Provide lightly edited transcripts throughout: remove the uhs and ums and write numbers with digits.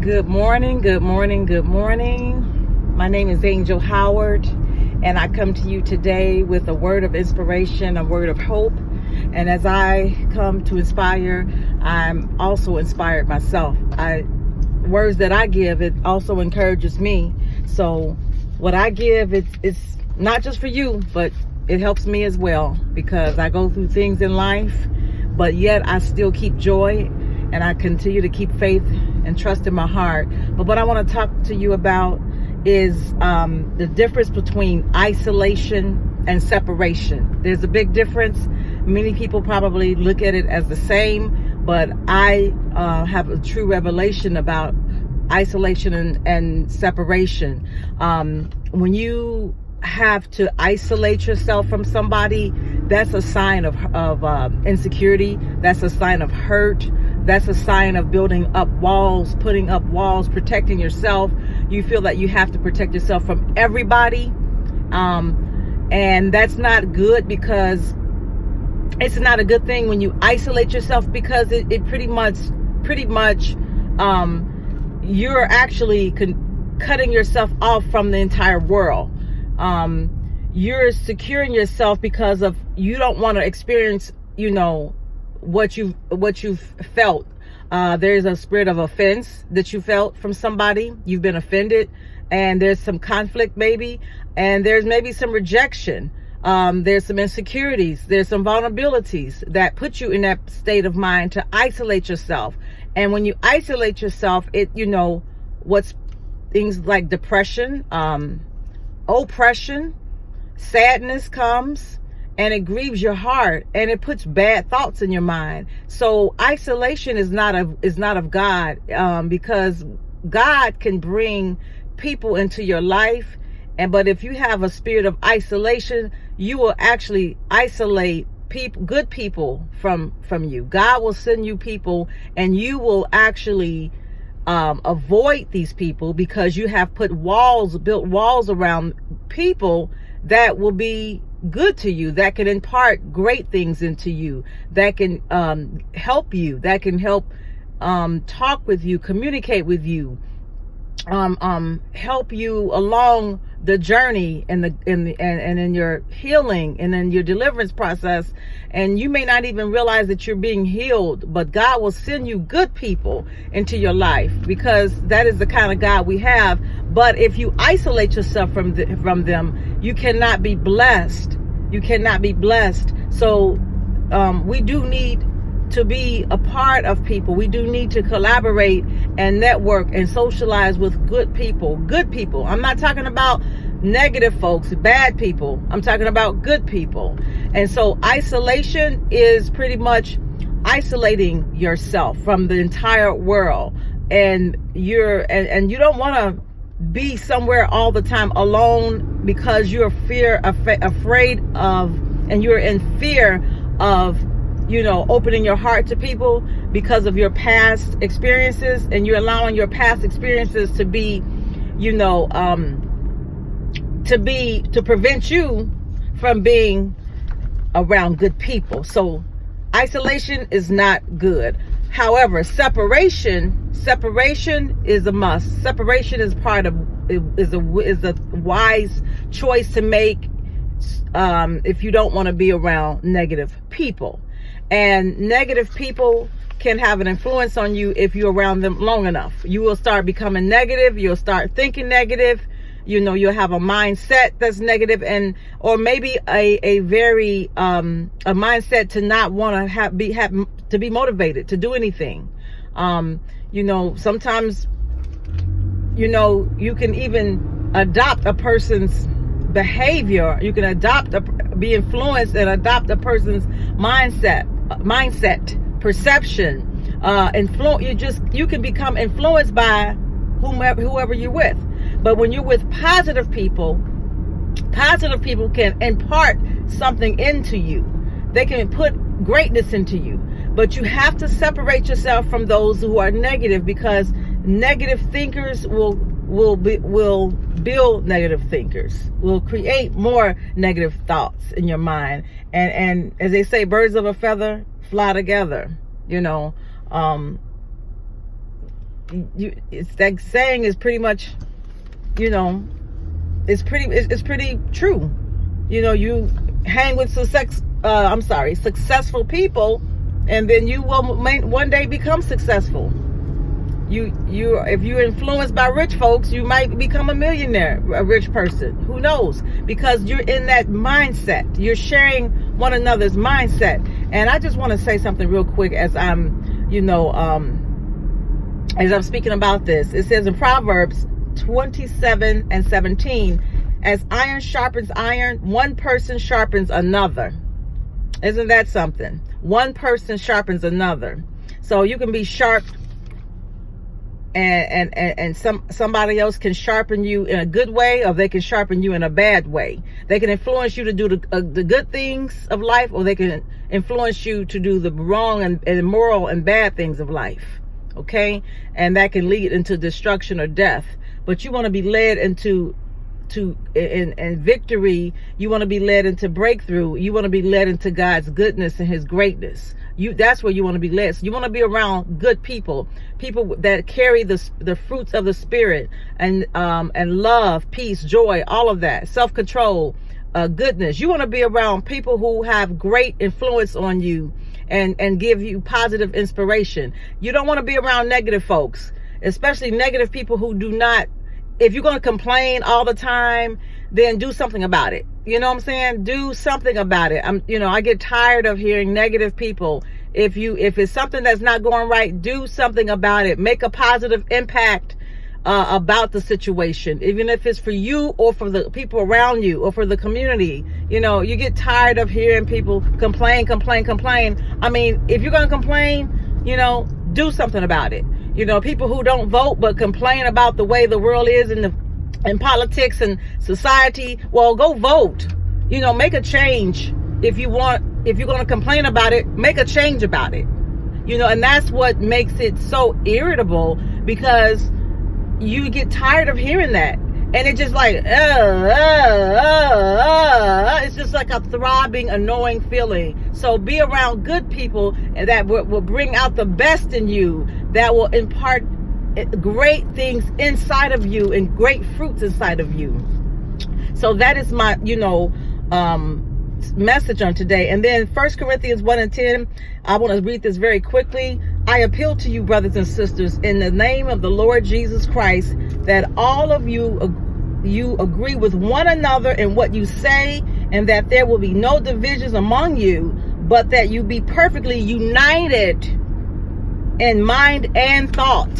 Good morning, good morning, good morning. My name is Angel Howard, and I come to you today with a word of inspiration, a word of hope. And as I come to inspire, I'm also inspired myself. Words that I give, it also encourages me. So what I give, it's not just for you, but it helps me as well, because I go through things in life, but yet I still keep joy, and I continue to keep faith and trust in my heart. But what I want to talk to you about is the difference between isolation and separation. There's a big difference. Many people probably look at it as the same, but I have a true revelation about isolation and separation. When you have to isolate yourself from somebody, that's a sign of insecurity. That's a sign of hurt. That's a sign of building up walls, putting up walls, protecting yourself. You feel that you have to protect yourself from everybody. And that's not good, because it's not a good thing when you isolate yourself, because it pretty much you're actually cutting yourself off from the entire world. You're securing yourself because of you don't want to experience, what you've felt. There's a spirit of offense that you felt from somebody. You've been offended, and there's some conflict maybe, and there's maybe some rejection. There's some insecurities. There's some vulnerabilities that put you in that state of mind to isolate yourself. And when you isolate yourself, what's things like depression, oppression, sadness comes, and it grieves your heart, and it puts bad thoughts in your mind. So isolation is not of God, because God can bring people into your life, but if you have a spirit of isolation, you will actually isolate good people from you. God will send you people, and you will actually avoid these people, because you have built walls around people that will be good to you, that can impart great things into you, that can help you, that can help talk with you, communicate with you, help you along the journey and in your healing and in your deliverance process. And you may not even realize that you're being healed, but God will send you good people into your life, because that is the kind of God we have. But if you isolate yourself from them, you cannot be blessed. You cannot be blessed. So we do need to be a part of people. We do need to collaborate and network and socialize with good people. Good people. I'm not talking about negative folks, bad people. I'm talking about good people. And so isolation is pretty much isolating yourself from the entire world. And you don't want to be somewhere all the time alone, because you're afraid of, and you're in fear of, opening your heart to people because of your past experiences, and you're allowing your past experiences to be, to prevent you from being around good people. So isolation is not good. However, separation is a must. Separation is is a wise choice to make if you don't want to be around negative people. And negative people can have an influence on you if you're around them long enough. You will start becoming negative. You'll start thinking negative. You'll have a mindset that's negative, or maybe a very a mindset to not want to be motivated to do anything. Sometimes you can even adopt a person's behavior. You can be influenced and adopt a person's mindset, perception, you can become influenced by whoever you're with. But when you're with positive people can impart something into you. They can put greatness into you. But you have to separate yourself from those who are negative, because negative thinkers will build negative thinkers, will create more negative thoughts in your mind. And as they say, birds of a feather fly together. it's that saying is pretty much, it's pretty true. You hang with successful people, and then you will one day become successful. If you're influenced by rich folks, you might become a millionaire, a rich person. Who knows? Because you're in that mindset. You're sharing one another's mindset. And I just want to say something real quick as I'm speaking about this. It says in Proverbs 27:17, as iron sharpens iron, one person sharpens another. Isn't that something? One person sharpens another. So you can be sharp, and somebody else can sharpen you in a good way, or they can sharpen you in a bad way. They can influence you to do the good things of life, or they can influence you to do the wrong and immoral and bad things of life. Okay? And that can lead into destruction or death. But you want to be led into victory. You want to be led into breakthrough. You want to be led into God's goodness and his greatness. That's where you want to be led. So you want to be around good people that carry the fruits of the Spirit, and love, peace, joy, all of that, self-control, goodness. You want to be around people who have great influence on you and give you positive inspiration. You don't want to be around negative folks, especially negative people who do not. If you're going to complain all the time, then do something about it. You know what I'm saying? Do something about it. I get tired of hearing negative people. If it's something that's not going right, do something about it. Make a positive impact about the situation, even if it's for you or for the people around you or for the community. You get tired of hearing people complain. I mean, if you're going to complain, do something about it. People who don't vote but complain about the way the world is in politics and society, well, go vote. Make a change. If you're going to complain about it, make a change about it. And that's what makes it so irritable, because you get tired of hearing that. And it's just like, it's just like a throbbing, annoying feeling. So be around good people, and that will bring out the best in you, that will impart great things inside of you and great fruits inside of you. So that is my, message on today. And then 1 Corinthians 1:10, I want to read this very quickly. I appeal to you, brothers and sisters, in the name of the Lord Jesus Christ, that all of you agree with one another in what you say, and that there will be no divisions among you, but that you be perfectly united in mind and thought.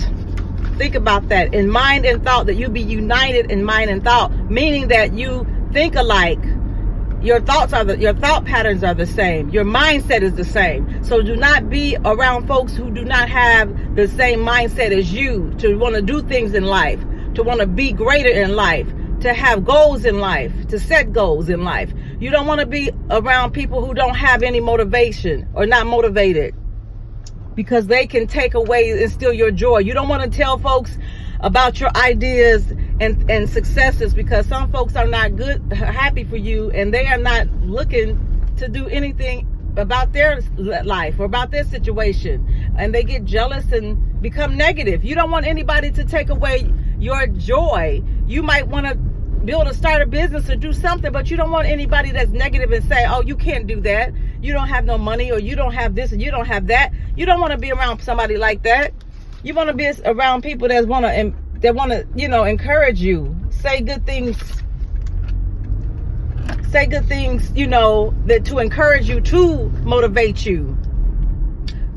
Think about that. In mind and thought, that you be united in mind and thought, meaning that you think alike. Your thought patterns are the same. Your mindset is the same. So do not be around folks who do not have the same mindset as you, to want to do things in life, to want to be greater in life, to have goals in life, to set goals in life. You don't want to be around people who don't have any motivation or not motivated, because they can take away and steal your joy. You don't want to tell folks about your ideas and successes, because some folks are not happy for you, and they are not looking to do anything about their life or about their situation, and they get jealous and become negative. You don't want anybody to take away your joy. You might want to start a business or do something, but you don't want anybody that's negative and say, oh, you can't do that, you don't have no money, or you don't have this and you don't have that. You don't want to be around somebody like that. You want to be around people that want to encourage you, say good things, that to encourage you, to motivate you,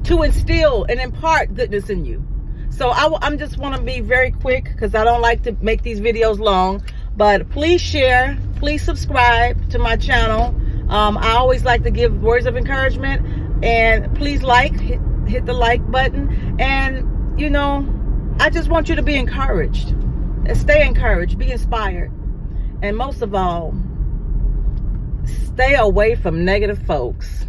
to instill and impart goodness in you. So I'm just want to be very quick, because I don't like to make these videos long. But please share, please subscribe to my channel. I always like to give words of encouragement, and please hit the like button. And I just want you to be encouraged. Stay encouraged, be inspired, and most of all, stay away from negative folks.